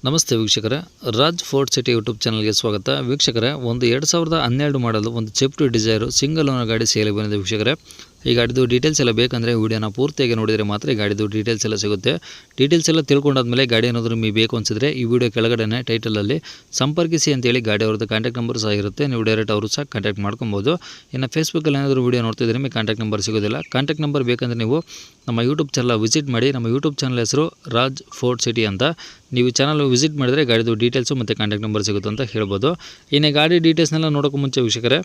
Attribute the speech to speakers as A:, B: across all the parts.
A: ನಮಸ್ತೆ ವೀಕ್ಷಕರೇ, Raj fort city YouTube ಚಾನಲ್ಗೆ ಸ್ವಾಗತ. ವೀಕ್ಷಕರೇ, ಒಂದು 2012 ಮಾಡಲು ಒಂದು ಸ್ವಿಫ್ಟ್ ಡಿಸೈರು ಸಿಂಗಲ್ ಓನರ್ ಗಾಡಿ ಸೇಲಿಗೆ ಬಂದಿದೆ ವೀಕ್ಷಕರೇ. ಈ ಗಾಡಿದು ಡೀಟೇಲ್ಸ್ ಎಲ್ಲ ಬೇಕಂದರೆ ವಿಡಿಯೋನ ಪೂರ್ತಿಯಾಗಿ ನೋಡಿದರೆ ಮಾತ್ರ ಈ ಗಾಡಿದು ಡೀಟೇಲ್ಸ್ ಎಲ್ಲ ಸಿಗುತ್ತೆ. ಡೀಟೇಲ್ಸ್ ಎಲ್ಲ ತಿಳ್ಕೊಂಡಾದ್ಮೇಲೆ ಗಾಡಿ ಏನಾದರೂ ನಿಮಗೆ ಬೇಕು ಅನಿಸಿದ್ರೆ ಈ ವಿಡಿಯೋ ಕೆಳಗಡೆ ಟೈಟಲಲ್ಲಿ ಸಂಪರ್ಕಿಸಿ ಅಂತೇಳಿ ಗಾಡಿ ಅವ್ರದ್ದು ಕಾಂಟ್ಯಾಕ್ಟ್ ನಂಬರ್ ಸಹ ಇರುತ್ತೆ. ನೀವು ಡೈರೆಕ್ಟ್ ಅವರು ಸಹ ಕಾಂಟ್ಯಾಕ್ಟ್ ಮಾಡ್ಕೊಬೋದು. ಇನ್ನು ಫೇಸ್ಬುಕ್ಕಲ್ಲಿ ಏನಾದರೂ ವಿಡಿಯೋ ನೋಡ್ತಿದ್ರೆ ನಿಮಗೆ ಕಾಂಟ್ಯಾಕ್ಟ್ ನಂಬರ್ ಸಿಗೋದಿಲ್ಲ. ಕಾಂಟ್ಯಾಕ್ಟ್ ನಂಬರ್ ಬೇಕಂದರೆ ನೀವು ನಮ್ಮ ಯೂಟ್ಯೂಬ್ ಚಾನಲ್ ವಿಸಿಟ್ ಮಾಡಿ. ನಮ್ಮ ಯೂಟ್ಯೂಬ್ ಚಾನಲ್ ಹೆಸರು ರಾಜ್ ಫೋರ್ಟ್ ಸಿಟಿ ಅಂತ. ನೀವು ಚಾನಲ್ ವಿಸಿಟ್ ಮಾಡಿದರೆ ಗಾಡಿದು ಡೀಟೇಲ್ಸು ಮತ್ತು ಕಾಂಟ್ಯಾಕ್ಟ್ ನಂಬರ್ ಸಿಗುತ್ತೆ ಅಂತ ಹೇಳ್ಬೋದು. ಇನ್ನು ಗಾಡಿ ಡೀಟೇಲ್ಸ್ನೆಲ್ಲ ನೋಡೋಕ್ಕೂ ಮುಂಚೆ ವೀಕ್ಷಕರೇ,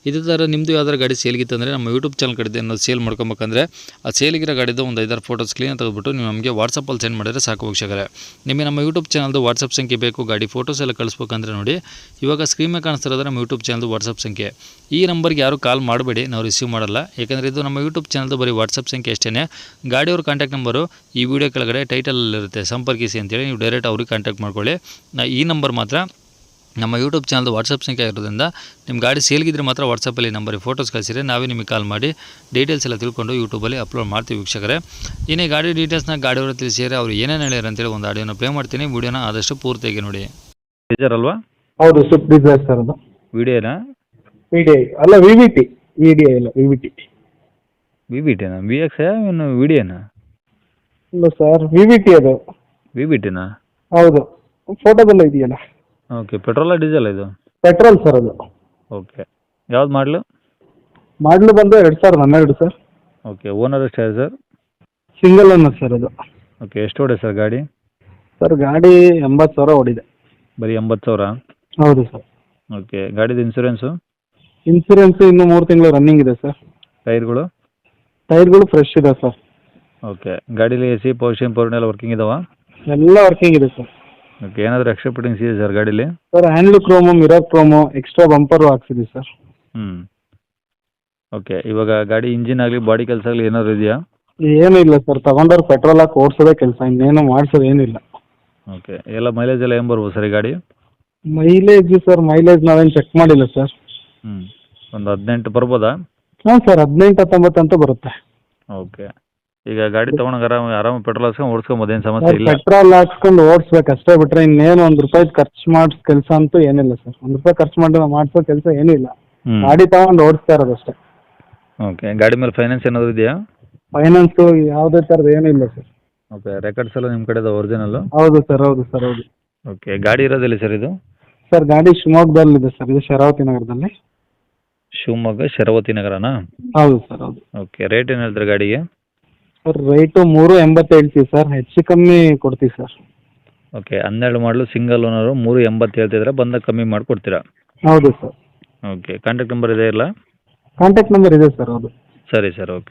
A: ಇದೇ ಥರ ನಿಮ್ಮದು ಯಾವ್ದಾರು ಗಾಡಿ ಸೇಲ್ಗಿತ್ತಂದರೆ ನಮ್ಮ ಯೂಟ್ಯೂಬ್ ಚಾನಲ್ ಕಡೆ ನಾವು ಸೇಲ್ ಮಾಡ್ಕೊಬೇಕಂದ್ರೆ ಆ ಸೇಲಿಗಿರೋ ಗಾಡಿದು ಒಂದು 5-6 ಫೋಟೋಸ್ ಕ್ಲೀನ್ ತೆಗೆದುಬಿಟ್ಟು ನೀವು ನಮಗೆ ವಾಟ್ಸಪ್ಪಲ್ಲಿ ಸೆಂಡ್ ಮಾಡಿದರೆ ಸಾಕು ವೀಕ್ಷಕರೇ. ನಿಮಗೆ ನಮ್ಮ ಯೂಟ್ಯೂಬ್ ಚಾನಲ್ದು ವಾಟ್ಸಪ್ ಸಂಖ್ಯೆ ಬೇಕು, ಗಾಡಿ ಫೋಟೋಸ್ ಎಲ್ಲ ಕಳಿಸ್ಬೇಕಂದ್ರೆ ನೋಡಿ ಇವಾಗ ಸ್ಕ್ರೀನ್ ಮೇಲೆ ಕಾಣಿಸ್ತಿರೋದ್ರೆ ನಮ್ಮ ಯೂಟ್ಯೂಬ್ ಚಾನಲ್ದು ವಾಟ್ಸಪ್ ಸಂಖ್ಯೆ. ಈ ನಂಬರ್ಗೆ ಯಾರು ಕಾಲ್ ಮಾಡಬೇಡಿ, ನಾವು ರಿಸೀವ್ ಮಾಡಲ್ಲ. ಯಾಕಂದರೆ ಇದು ನಮ್ಮ ಯೂಟ್ಯೂಬ್ ಚಾನಲ್ದು ಬರೀ ವಾಟ್ಸಪ್ ಸಂಖ್ಯೆ ಅಷ್ಟೇ. ಗಾಡಿಯವ್ರ ಕಾಂಟ್ಯಾಕ್ಟ್ ನಂಬರು ಈ ವಿಡಿಯೋ ಕೆಳಗಡೆ ಟೈಟಲಲ್ಲಿರುತ್ತೆ, ಸಂಪರ್ಕಿಸಿ ಅಂತೇಳಿ ನೀವು ಡೈರೆಕ್ಟ್ ಅವ್ರಿಗೆ ಕಾಂಟ್ಯಾಕ್ಟ್ ಮಾಡ್ಕೊಳ್ಳಿ. ಈ ನಂಬರ್ ಮಾತ್ರ ನಮ್ಮ ಯೂಟ್ಯೂಬ್ ಚಾನಲ್ದು ವಾಟ್ಸಪ್ ಸಂಖ್ಯೆ ಆಗಿರೋದ್ರಿಂದ ನಿಮ್ಮ ಗಾಡಿ ಸೇಲ್ಗಿದ್ರೆ ಮಾತ್ರ ವಾಟ್ಸಪ್ಪಲ್ಲಿ ನಂಬರಿಗೆ ಫೋಟೋಸ್ ಕಳಿಸಿದ್ರೆ ನಾವೇ ನಿಮಗೆ ಕಾಲ್ ಮಾಡಿ ಡೀಟೇಲ್ಸ್ ಎಲ್ಲ ತಿಳ್ಕೊಂಡು ಯೂಟ್ಯೂಬಲ್ಲಿ ಅಪ್ಲೋಡ್ ಮಾಡ್ತೀವಿ ವೀಕ್ಷಕರೇ. ಇನ್ನೇ ಗಾಡಿ ಡೀಟೇಲ್ಸ್ನ ಗಾಡಿಯವ್ರ ತಿಳಿಸಿದರೆ ಅವ್ರು ಏನೇನು ಹೇಳ್ಯಾರ ಅಂತೇಳಿ ಒಂದು ಆಡಿಯೋನ ಪ್ಲೇ ಮಾಡ್ತೀನಿ. ವಿಡಿಯೋನ ಆದಷ್ಟು ಪೂರ್ತಿಯಾಗಿ ನೋಡಿ. ಡಿಸೈರ್ ಅಲ್ವಾ?
B: ಹೌದು, ಸ್ವಿಫ್ಟ್ ಡಿಸೈರ್ ಸರ್ ಅದು.
A: ವಿಡಿಯೋನಾ?
B: ವಿಡಿಐ ಅಲ್ಲ, ವಿವಿಟಿ. ವಿಡಿಐ ಇಲ್ಲ, ವಿವಿಟಿ.
A: ವಿವಿಟಿನಾ? ವಿ ಎಕ್ಸ್ ಏನು ವಿಡಿಯೋನಾ?
B: ಇಲ್ಲ ಸರ್, ವಿವಿಟಿ ಅದು.
A: ವಿವಿಟಿನಾ?
B: ಹೌದು, ಫೋಟೋದಲ್ಲ ಇದೆಯಲ್ಲ.
A: ಓಕೆ. ಪೆಟ್ರೋಲ ಡೀಸೆಲ್ ಇದು?
B: ಪೆಟ್ರೋಲ್ ಸರ್ ಅದು.
A: ಓಕೆ. ಯಾವ್ದು ಮಾಡಲು?
B: ಮಾಡಲು ಬಂದು 2012 ಸರ್.
A: ಓಕೆ. ಓನರ್ ಎಷ್ಟು ಸರ್?
B: ಸಿಂಗಲ್ ಓನರ್ ಸರ್ ಅದು.
A: ಓಕೆ. ಎಷ್ಟು ಹೊಡೆ ಸರ್ ಗಾಡಿ?
B: ಸರ್ ಗಾಡಿ 80,000 ಓಡಿದೆ.
A: ಬರೀ 80,000?
B: ಹೌದು ಸರ್.
A: ಓಕೆ. ಗಾಡಿದು ಇನ್ಸೂರೆನ್ಸು?
B: ಇನ್ಸೂರೆನ್ಸ್ ಇನ್ನು 3 ತಿಂಗಳು ರನ್ನಿಂಗ್ ಇದೆ ಸರ್.
A: ಟೈರ್ಗಳು?
B: ಟೈರ್ಗಳು ಫ್ರೆಶ್ ಇದೆ ಸರ್.
A: ಓಕೆ. ಗಾಡೀಲಿ A C, power steering, power ಎಲ್ಲ ವರ್ಕಿಂಗ್ ಇದಾವ?
B: ಎಲ್ಲ ವರ್ಕಿಂಗ್ ಇದೆ ಸರ್.
A: ಓಕೆ. ಏನಾದರೂ ಎಕ್ಸ್ಟ್ರಾ ಫಿಟ್ಟಿಂಗ್ಸ್ ಇದೆ ಸರ್ ಗಾಡೀಲಿ?
B: Sir handle ಕ್ರೋಮು, mirror ಕ್ರೋಮು, extra bumper ಹಾಕ್ಸಿದೆ sir.
A: Okay. ಇವಾಗ ಗಾಡಿ ಇಂಜಿನ್ ಆಗಲಿ ಬಾಡಿ ಕೆಲಸ ಆಗಲಿ ಏನಾದರೂ ಇದೆಯಾ?
B: ಏನೂ ಇಲ್ಲ ಸರ್, ತಗೊಂಡವ್ರು ಪೆಟ್ರೋಲ್ ಹಾಕಿ ಓಡಿಸೋದೇ ಕೆಲಸ, ಇನ್ನೇನು ಮಾಡಿಸೋದು ಏನಿಲ್ಲ.
A: ಓಕೆ. ಎಲ್ಲ ಮೈಲೇಜ್ ಎಲ್ಲ ಏನು ಬರ್ಬೋದು ಸರ್ ಈ ಗಾಡಿ?
B: ಮೈಲೇಜ್ ಸರ್, ಮೈಲೇಜ್ ನಾವೇನು ಚೆಕ್ ಮಾಡಿಲ್ಲ ಸರ್.
A: ಒಂದು 18 ಬರ್ಬೋದಾ?
B: ಹಾಂ ಸರ್, 18-19 ಅಂತ ಬರುತ್ತೆ.
A: ಓಕೆ. ಈಗ ಗಾಡಿ ತೊಗೊಂಡಾಗ ಆರಾಮ ಪೆಟ್ರೋಲ್ ಹಾಕ್ಸ್ಕೊಂಡು ಓಡಿಸ್ಕೊಬೋದು, ಏನು ಸಮಸ್ಯೆ ಇಲ್ಲ?
B: ಪೆಟ್ರೋಲ್ ಹಾಕ್ಸ್ಕೊಂಡು ಓಡಿಸ್ಬೇಕು ಅಷ್ಟೇ, ಬಿಟ್ಟರೆ ಇನ್ನೇನು ₹1 ಖರ್ಚು ಮಾಡಿಸೋ ಕೆಲಸ ಅಂತೂ ಏನಿಲ್ಲ ಸರ್. ₹1 ಖರ್ಚು ಮಾಡಿಸೋ ಕೆಲಸ ಏನೂ ಇಲ್ಲ. ಗಾಡಿ ತಗೊಂಡು ಓಡಿಸ್ತಾ ಇರೋದು ಅಷ್ಟೇ.
A: ಓಕೆ. ಗಾಡಿ ಮೇಲೆ ಫೈನಾನ್ಸ್ ಏನಾದರೂ ಇದೆಯಾ?
B: ಫೈನಾನ್ಸು ಯಾವುದೇ ಥರದ್ದು ಏನೂ ಇಲ್ಲ ಸರ್.
A: ಓಕೆ. ರೆಕಾರ್ಡ್ಸ್ ಎಲ್ಲ ನಿಮ್ಮ ಕಡೆದು ಒರಿಜಿನಲ್ಲು?
B: ಹೌದು ಸರ್, ಹೌದು ಸರ್, ಹೌದು.
A: ಓಕೆ. ಗಾಡಿ ಇರೋದಿಲ್ಲ ಸರ್ ಇದು?
B: ಸರ್ ಗಾಡಿ ಶಿವಮೊಗ್ಗದಲ್ಲಿದೆ ಸರ್, ಇದು ಶರಾವತಿ ನಗರದಲ್ಲಿ.
A: ಶಿವಮೊಗ್ಗ ಶರಾವತಿ ನಗರನಾ?
B: ಹೌದು ಸರ್, ಹೌದು.
A: ಓಕೆ. ರೇಟ್ ಏನು ಹೇಳ್ತಾರೆ ಗಾಡಿಗೆ?
B: ಸರ್ ರೇಟು 380 ಹೇಳ್ತೀವಿ ಸರ್, ಹೆಚ್ಚು ಕಮ್ಮಿ ಕೊಡ್ತೀವಿ ಸರ್.
A: ಓಕೆ. 12 ಮಾಡಲು ಸಿಂಗಲ್ ಓನರು 380 ಹೇಳ್ತಿದ್ರೆ ಬಂದಾಗ ಕಮ್ಮಿ ಮಾಡಿಕೊಡ್ತೀರಾ?
B: ಹೌದು ಸರ್.
A: ಓಕೆ. ಕಾಂಟ್ಯಾಕ್ಟ್ ನಂಬರ್ ಇದೆ ಇಲ್ಲ?
B: ಕಾಂಟ್ಯಾಕ್ಟ್ ನಂಬರ್ ಇದೆ ಸರ್. ಹೌದು.
A: ಸರಿ ಸರ್. ಓಕೆ.